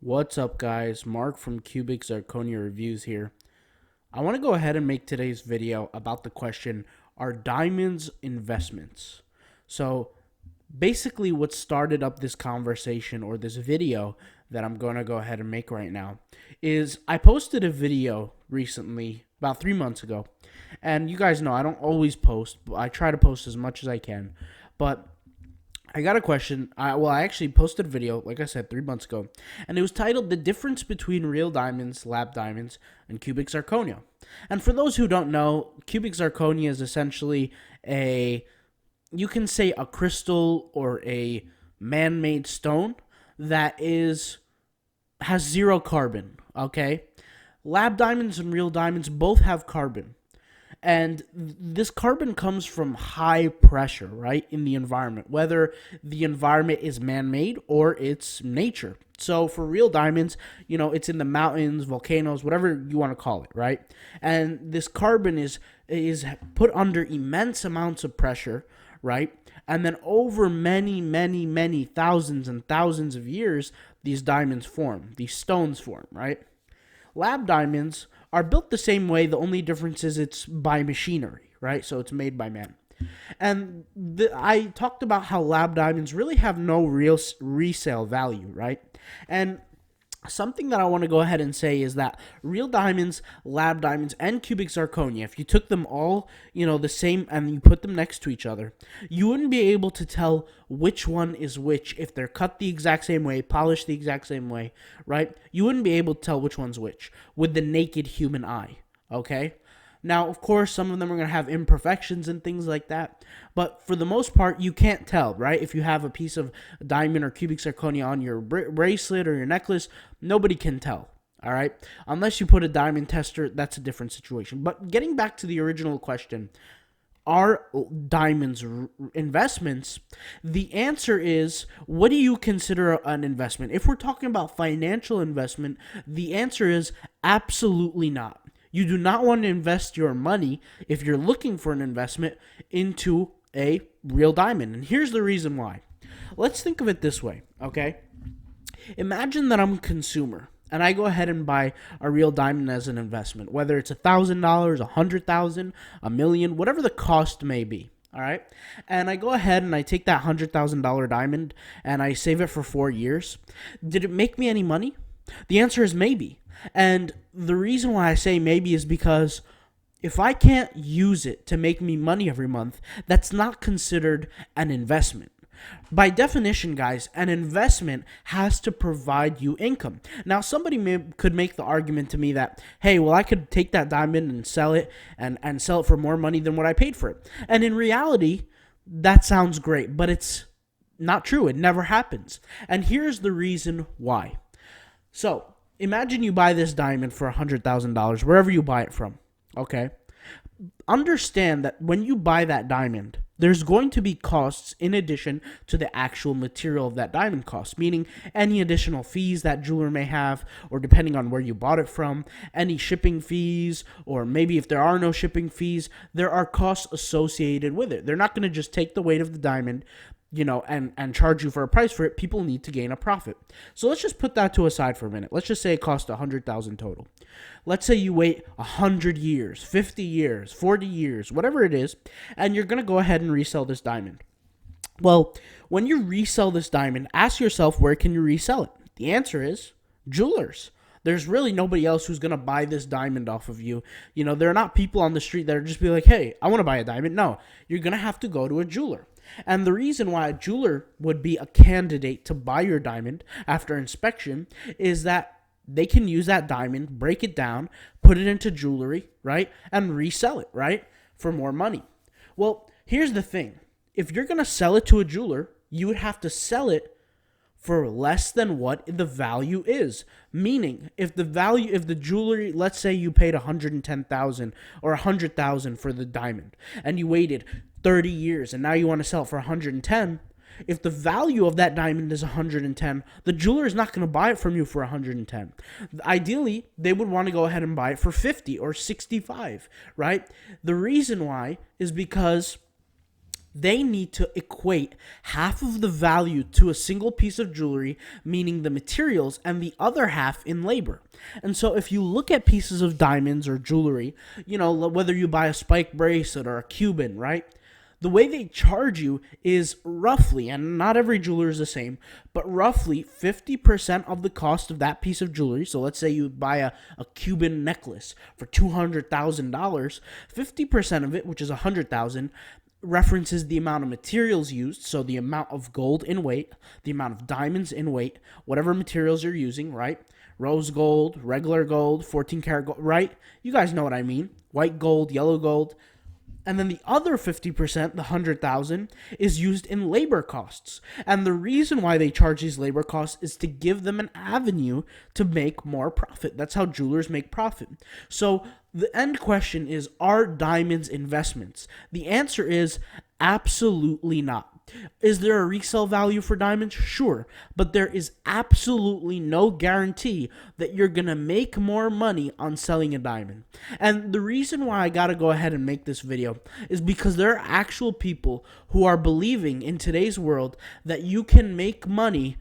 What's up, guys? Mark from Cubic Zirconia Reviews here. I want to go ahead and make today's video about the question, are diamonds investments? So basically what started up this conversation or this video that I'm going to go ahead and make right now is I posted a video recently, about 3 months ago. And you guys know I don't always post, but I try to post as much as I can. But I got a question. I actually posted a video, like I said, 3 months ago, and it was titled "The Difference Between Real Diamonds, Lab Diamonds, and Cubic Zirconia." And for those who don't know, cubic zirconia is essentially you can say a crystal or a man-made stone that has zero carbon. Okay, lab diamonds and real diamonds both have carbon. And this carbon comes from high pressure, right, in the environment, whether the environment is man-made or it's nature. So for real diamonds, it's in the mountains, volcanoes, whatever you want to call it, right? And this carbon is put under immense amounts of pressure, right? And then over many, many, many thousands and thousands of years, these diamonds form, these stones form, right? Lab diamonds are built the same way. The only difference is it's by machinery, right? So it's made by man. And I talked about how lab diamonds really have no real resale value, right? And something that I want to go ahead and say is that real diamonds, lab diamonds, and cubic zirconia, if you took them all, the same, and you put them next to each other, you wouldn't be able to tell which one is which if they're cut the exact same way, polished the exact same way, right? You wouldn't be able to tell which one's which with the naked human eye, okay? Now, of course, some of them are going to have imperfections and things like that. But for the most part, you can't tell, right? If you have a piece of diamond or cubic zirconia on your bracelet or your necklace, nobody can tell, all right? Unless you put a diamond tester, that's a different situation. But getting back to the original question, are diamonds investments? The answer is, what do you consider an investment? If we're talking about financial investment, the answer is absolutely not. You do not want to invest your money, if you're looking for an investment, into a real diamond. And here's the reason why. Let's think of it this way, okay? Imagine that I'm a consumer, and I go ahead and buy a real diamond as an investment, whether it's $1,000, $100,000, $1,000,000, whatever the cost may be. All right. And I go ahead and I take that $100,000 diamond and I save it for 4 years. Did it make me any money? The answer is maybe. And the reason why I say maybe is because if I can't use it to make me money every month, that's not considered an investment. By definition, guys, an investment has to provide you income. Now, somebody could make the argument to me that, hey, well, I could take that diamond and sell it and sell it for more money than what I paid for it. And in reality, that sounds great, but it's not true. It never happens. And here's the reason why. So, imagine you buy this diamond for $100,000, wherever you buy it from, okay? Understand that when you buy that diamond, there's going to be costs in addition to the actual material of that diamond cost, meaning any additional fees that jeweler may have, or depending on where you bought it from, any shipping fees, or maybe if there are no shipping fees, there are costs associated with it. They're not going to just take the weight of the diamond, and charge you for a price for it. People need to gain a profit. So let's just put that to a side for a minute. Let's just say it cost $100,000 total. Let's say you wait 100 years, 50 years, 40 years, whatever it is, and you're going to go ahead and resell this diamond. Well, when you resell this diamond, ask yourself, where can you resell it? The answer is jewelers. There's really nobody else who's going to buy this diamond off of you. There are not people on the street that are just be like, hey, I want to buy a diamond. No, you're going to have to go to a jeweler. And the reason why a jeweler would be a candidate to buy your diamond after inspection is that they can use that diamond, break it down, put it into jewelry, right, and resell it, right, for more money. Well, here's the thing. If you're going to sell it to a jeweler, you would have to sell it for less than what the value is. Meaning, if the jewelry, let's say you paid $110,000 or $100,000 for the diamond, and you waited 30 years, and now you want to sell it for 110. If the value of that diamond is 110, the jeweler is not going to buy it from you for 110. Ideally, they would want to go ahead and buy it for 50 or 65, right? The reason why is because they need to equate half of the value to a single piece of jewelry, meaning the materials, and the other half in labor. And so if you look at pieces of diamonds or jewelry, whether you buy a spike bracelet or a Cuban, right? The way they charge you is roughly, and not every jeweler is the same, but roughly 50% of the cost of that piece of jewelry. So let's say you buy a Cuban necklace for $200,000, 50% of it, which is $100,000, references the amount of materials used, so the amount of gold in weight, the amount of diamonds in weight, whatever materials you're using, right? Rose gold, regular gold, 14 karat gold, right? You guys know what I mean. White gold, yellow gold. And then the other 50%, the 100,000, is used in labor costs. And the reason why they charge these labor costs is to give them an avenue to make more profit. That's how jewelers make profit. So the end question is, are diamonds investments? The answer is absolutely not. Is there a resale value for diamonds? Sure, but there is absolutely no guarantee that you're going to make more money on selling a diamond. And the reason why I got to go ahead and make this video is because there are actual people who are believing in today's world that you can make money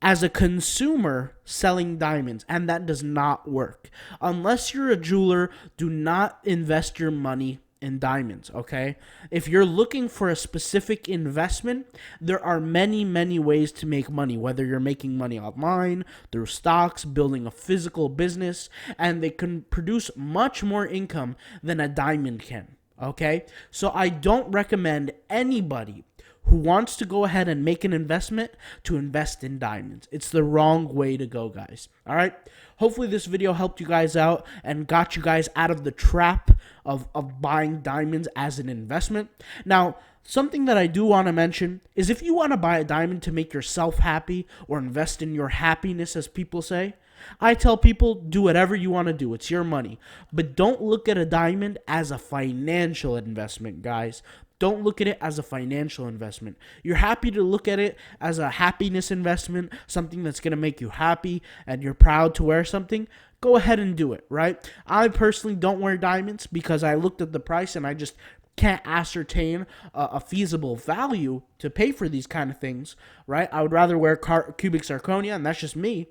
as a consumer selling diamonds, and that does not work. Unless you're a jeweler, do not invest your money in diamonds, okay? If you're looking for a specific investment, there are many, many ways to make money, whether you're making money online, through stocks, building a physical business, and they can produce much more income than a diamond can, okay? So I don't recommend anybody who wants to go ahead and make an investment to invest in diamonds. It's the wrong way to go, guys. All right? Hopefully this video helped you guys out and got you guys out of the trap of buying diamonds as an investment. Now, something that I do want to mention is if you want to buy a diamond to make yourself happy or invest in your happiness, as people say, I tell people, do whatever you want to do. It's your money. But don't look at a diamond as a financial investment, guys. Don't look at it as a financial investment. You're happy to look at it as a happiness investment, something that's going to make you happy and you're proud to wear something. Go ahead and do it, right? I personally don't wear diamonds because I looked at the price and I just can't ascertain a feasible value to pay for these kind of things, right? I would rather wear cubic zirconia, and that's just me.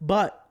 But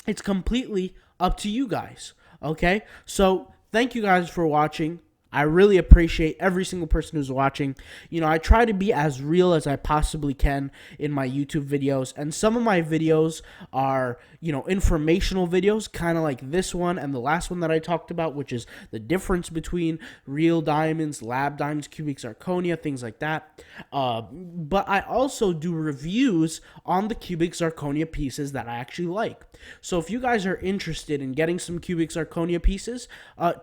it's completely up to you guys, okay? So thank you guys for watching. I really appreciate every single person who's watching. I try to be as real as I possibly can in my YouTube videos. And some of my videos are, informational videos, kind of like this one and the last one that I talked about, which is the difference between real diamonds, lab diamonds, cubic zirconia, things like that. But I also do reviews on the cubic zirconia pieces that I actually like. So if you guys are interested in getting some cubic zirconia pieces,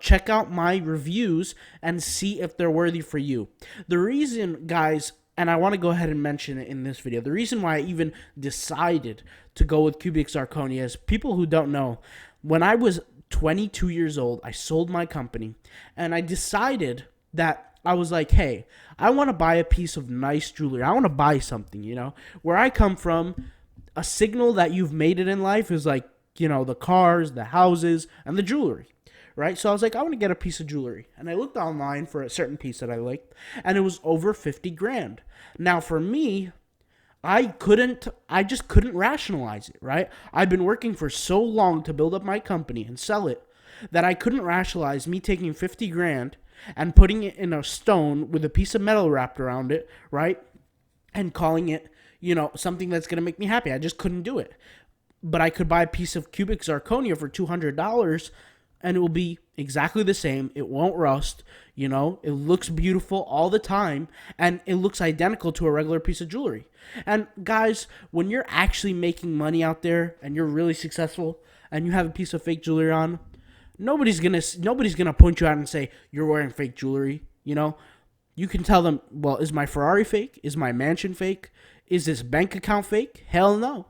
check out my reviews and see if they're worthy for you. The reason, guys, and I want to go ahead and mention it in this video, the reason why I even decided to go with cubic zirconia is, people who don't know, when I was 22 years old, I sold my company, and I decided that I was like, hey, I want to buy a piece of nice jewelry. I want to buy something, Where I come from, a signal that you've made it in life is like, the cars, the houses, and the jewelry. Right? So I was like, I want to get a piece of jewelry. And I looked online for a certain piece that I liked, and it was over 50 grand. Now for me, I just couldn't rationalize it, right? I've been working for so long to build up my company and sell it that I couldn't rationalize me taking 50 grand and putting it in a stone with a piece of metal wrapped around it, right? And calling it, something that's going to make me happy. I just couldn't do it. But I could buy a piece of cubic zirconia for $200, and it will be exactly the same. It won't rust, it looks beautiful all the time, and it looks identical to a regular piece of jewelry. And guys, when you're actually making money out there and you're really successful and you have a piece of fake jewelry on, nobody's gonna point you out and say you're wearing fake jewelry. You can tell them, well, is my Ferrari fake? Is my mansion fake? Is this bank account fake? Hell no.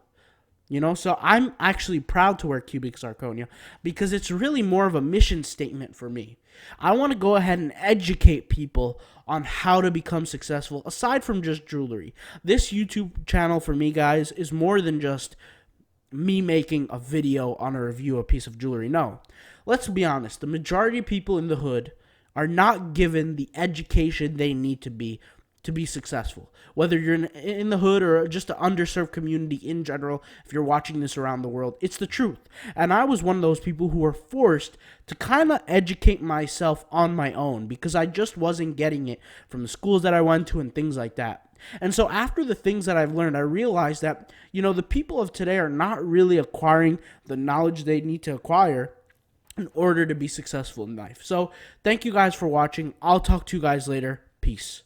So I'm actually proud to wear cubic zirconia because it's really more of a mission statement for me. I want to go ahead and educate people on how to become successful aside from just jewelry. This YouTube channel for me, guys, is more than just me making a video on a review of a piece of jewelry. No, let's be honest. The majority of people in the hood are not given the education they need to be to be successful. Whether you're in the hood or just an underserved community in general, if you're watching this around the world, it's the truth. And I was one of those people who were forced to kind of educate myself on my own because I just wasn't getting it from the schools that I went to and things like that. And so after the things that I've learned, I realized that, the people of today are not really acquiring the knowledge they need to acquire in order to be successful in life. So thank you guys for watching. I'll talk to you guys later. Peace.